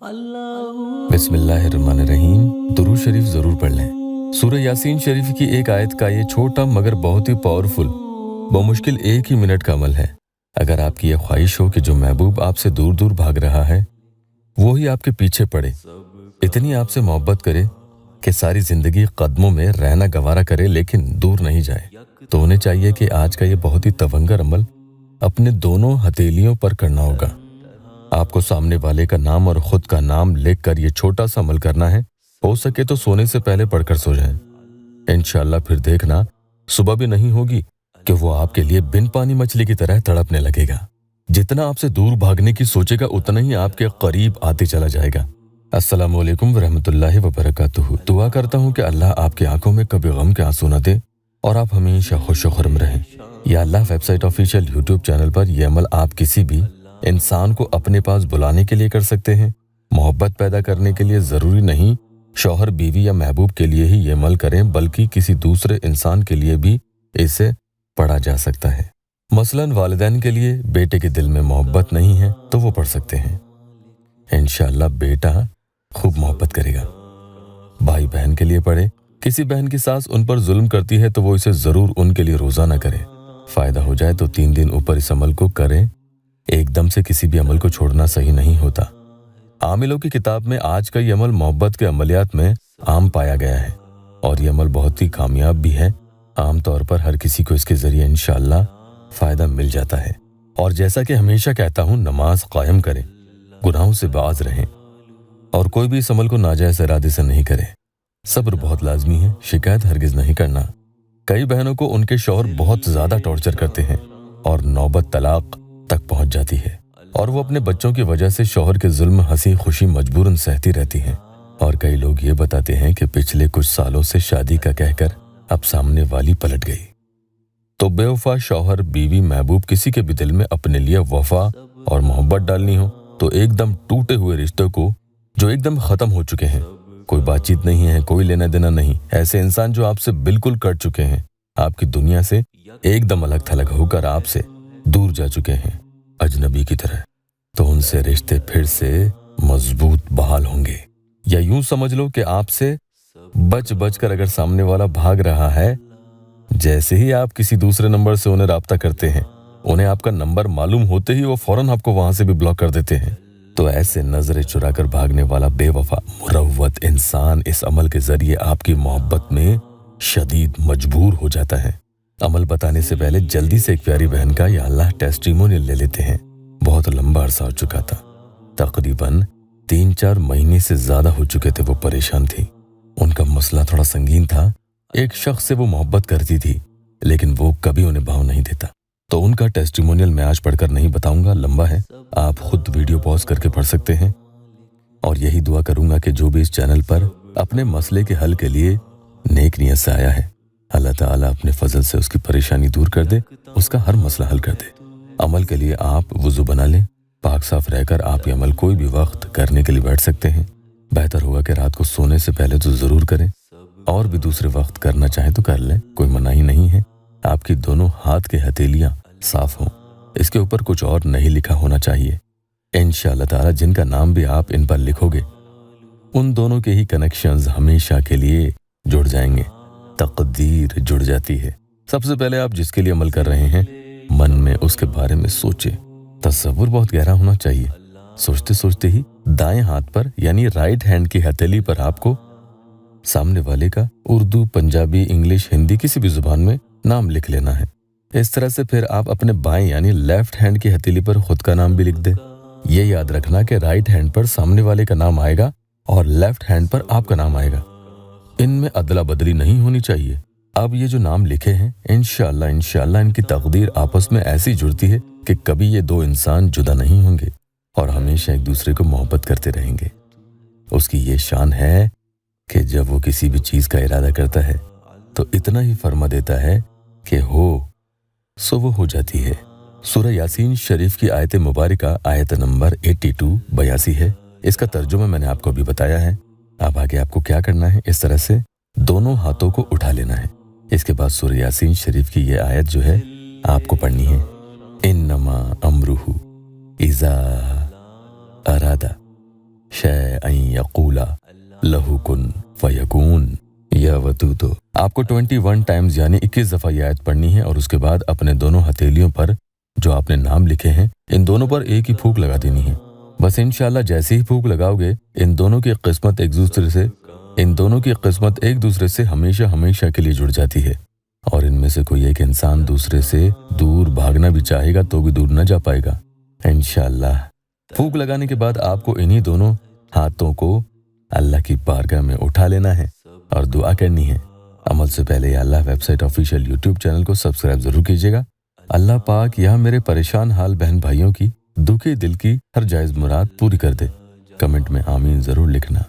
बिस्मिल्लाहिर्रहमानिर्रहीम। दुरूद शरीफ ज़रूर पढ़ लें। सूरह यासीन शरीफ की एक आयत का ये छोटा मगर बहुत ही पावरफुल बमुश्किल एक ही मिनट का अमल है। अगर आपकी ये ख्वाहिश हो कि जो महबूब आपसे दूर दूर भाग रहा है वो ही आपके पीछे पड़े, इतनी आपसे मोहब्बत करे कि सारी ज़िंदगी कदमों में रहना गवारा करे लेकिन दूर नहीं जाए, तो उन्हें चाहिए कि आज का ये बहुत ही तवंगर अमल अपने दोनों हथेलियों पर करना होगा। आपको सामने वाले का नाम और खुद का नाम लिखकर ये छोटा सा अमल करना है। हो सके तो सोने से पहले पढ़कर सो जाएं। इंशाअल्लाह फिर देखना सुबह भी नहीं होगी कि वो आपके लिए बिन पानी मछली की तरह तड़पने लगेगा। जितना आपसे दूर भागने की सोचेगा उतना ही आपके करीब आते चला जाएगा। अस्सलामु अलैकुम वरहमतुल्लाहि वबरकातुहू। दुआ करता हूँ कि अल्लाह आपकी आंखों में कभी गम के आंसू न दे और आप हमेशा खुश व खुर्म रहें। या अल्लाह वेबसाइट ऑफिशियल यूट्यूब चैनल पर यह अमल आप किसी भी इंसान को अपने पास बुलाने के लिए कर सकते हैं। मोहब्बत पैदा करने के लिए ज़रूरी नहीं शौहर बीवी या महबूब के लिए ही ये अमल करें, बल्कि किसी दूसरे इंसान के लिए भी इसे पढ़ा जा सकता है। मसलन वालिदैन के लिए बेटे के दिल में मोहब्बत नहीं है तो वो पढ़ सकते हैं। इंशाअल्लाह बेटा खूब मोहब्बत करेगा। भाई बहन के लिए पढ़े। किसी बहन की सास उन पर जुल्म करती है तो वो इसे ज़रूर उनके लिए रोज़ाना करे। फ़ायदा हो जाए तो 3 दिन ऊपर इस अमल को करें। एकदम से किसी भी अमल को छोड़ना सही नहीं होता। आमिलों की किताब में आज का ये अमल मोहब्बत के अमलियात में आम पाया गया है और ये अमल बहुत ही कामयाब भी है। आम तौर पर हर किसी को इसके ज़रिए इंशाअल्लाह फ़ायदा मिल जाता है। और जैसा कि हमेशा कहता हूँ, नमाज कायम करें, गुनाहों से बाज रहें और कोई भी इस अमल को नाजायज़ इरादे से नहीं करे। सब्र बहुत लाजमी है, शिकायत हरगिज़ नहीं करना। कई बहनों को उनके शौहर बहुत ज़्यादा टॉर्चर करते हैं और नौबत तलाक तक पहुंच जाती है और वो अपने बच्चों की वजह से शौहर के जुल्म हंसी खुशी मजबूरन सहती रहती हैं। और कई लोग ये बताते हैं कि पिछले कुछ सालों से शादी का कहकर अब सामने वाली पलट गई। तो बेवफा शौहर बीवी महबूब किसी के भी दिल में अपने लिए वफा और मोहब्बत डालनी हो तो एकदम टूटे हुए रिश्ते को जो एकदम ख़त्म हो चुके हैं, कोई बातचीत नहीं है, कोई लेना देना नहीं, ऐसे इंसान जो आपसे बिल्कुल कट चुके हैं, आपकी दुनिया से एकदम अलग थलग होकर आपसे दूर जा चुके हैं अजनबी की तरह, तो उनसे रिश्ते फिर से मजबूत बहाल होंगे। या यूं समझ लो कि आपसे बच बच कर अगर सामने वाला भाग रहा है, जैसे ही आप किसी दूसरे नंबर से उन्हें राब्ता करते हैं, उन्हें आपका नंबर मालूम होते ही वो फौरन आपको वहां से भी ब्लॉक कर देते हैं। तो ऐसे नजरें चुरा कर भागने वाला बेवफा मुरव्वत इंसान इस अमल के जरिए आपकी मोहब्बत में शदीद मजबूर हो जाता है। अमल बताने से पहले जल्दी से एक प्यारी बहन का या अल्लाह टेस्टिमोनियल ले लेते हैं। बहुत लंबा अरसा हो चुका था, तकरीबन 3-4 महीने से ज्यादा हो चुके थे। वो परेशान थी, उनका मसला थोड़ा संगीन था। एक शख्स से वो मोहब्बत करती थी लेकिन वो कभी उन्हें भाव नहीं देता। तो उनका टेस्टिमोनियल मैं आज पढ़कर नहीं बताऊंगा, लंबा है, आप खुद वीडियो पॉज करके पढ़ सकते हैं। और यही दुआ करूंगा कि जो भी इस चैनल पर अपने मसले के हल के लिए नेक नियत से आया है, अल्लाह ताला अपने फजल से उसकी परेशानी दूर कर दे, उसका हर मसला हल कर दे। अमल के लिए आप वुज़ू बना लें, पाक साफ रहकर आप ये अमल कोई भी वक्त करने के लिए बैठ सकते हैं। बेहतर होगा कि रात को सोने से पहले तो ज़रूर करें, और भी दूसरे वक्त करना चाहें तो कर लें, कोई मनाही नहीं है। आपकी दोनों हाथ की हथेलियाँ साफ हों, इसके ऊपर कुछ और नहीं लिखा होना चाहिए। इंशाअल्लाह ताला जिनका नाम भी आप इन पर लिखोगे उन दोनों के ही कनेक्शंस हमेशा के लिए जुड़ जाएंगे, तकदीर जुड़ जाती है। सबसे पहले आप जिसके लिए अमल कर रहे हैं मन में उसके बारे में सोचे। तसव्वुर बहुत गहरा होना चाहिए। सोचते सोचते ही दाएं हाथ पर यानी राइट हैंड की हथेली पर आपको सामने वाले का उर्दू, पंजाबी, इंग्लिश, हिंदी किसी भी जुबान में नाम लिख लेना है। इस तरह से फिर आप अपने बाएं यानी लेफ्ट हैंड की हथेली पर खुद का नाम भी लिख दें। ये याद रखना कि राइट हैंड पर सामने वाले का नाम आएगा और लेफ्ट हैंड पर आपका नाम आएगा। इनमें अदला बदली नहीं होनी चाहिए। अब ये जो नाम लिखे हैं इंशाअल्लाह इनकी तकदीर आपस में ऐसी जुड़ती है कि कभी ये दो इंसान जुदा नहीं होंगे और हमेशा एक दूसरे को मोहब्बत करते रहेंगे। उसकी ये शान है कि जब वो किसी भी चीज़ का इरादा करता है तो इतना ही फरमा देता है कि हो सो वो हो जाती है। सूरह यासीन शरीफ की आयत मुबारका आयत नंबर 82-82 है। इसका तर्जुमा मैंने आपको अभी बताया है। अब आगे आपको क्या करना है, इस तरह से दोनों हाथों को उठा लेना है। इसके बाद सूरह यासीन शरीफ की ये आयत जो है आपको पढ़नी है, इन्नमा अमरुहु इज़ा अरादा शैअन यक़ूला लहू कुन फयकून। या वदूदो। आपको 21 टाइम्स यानी 21 दफ़ा ये आयत पढ़नी है और उसके बाद अपने दोनों हथेलियों पर जो आपने नाम लिखे हैं इन दोनों पर एक ही फूंक लगा देनी है। बस इंशाल्लाह जैसे ही फूंक लगाओगे इन दोनों की किस्मत एक दूसरे से हमेशा हमेशा के लिए जुड़ जाती है और इनमें से कोई एक इंसान दूसरे से दूर भागना भी चाहेगा तो भी दूर न जा पाएगा इंशाल्लाह। फूंक लगाने के बाद आपको इन्हीं दोनों हाथों को अल्लाह की बारगाह में उठा लेना है और दुआ करनी है। अमल से पहले या अल्लाह वेबसाइट ऑफिशियल यूट्यूब चैनल को सब्सक्राइब जरूर कीजिएगा। अल्लाह पाक यहाँ मेरे परेशान हाल बहन भाइयों की दुखी दिल की हर जायज़ मुराद पूरी कर दे। कमेंट में आमीन ज़रूर लिखना।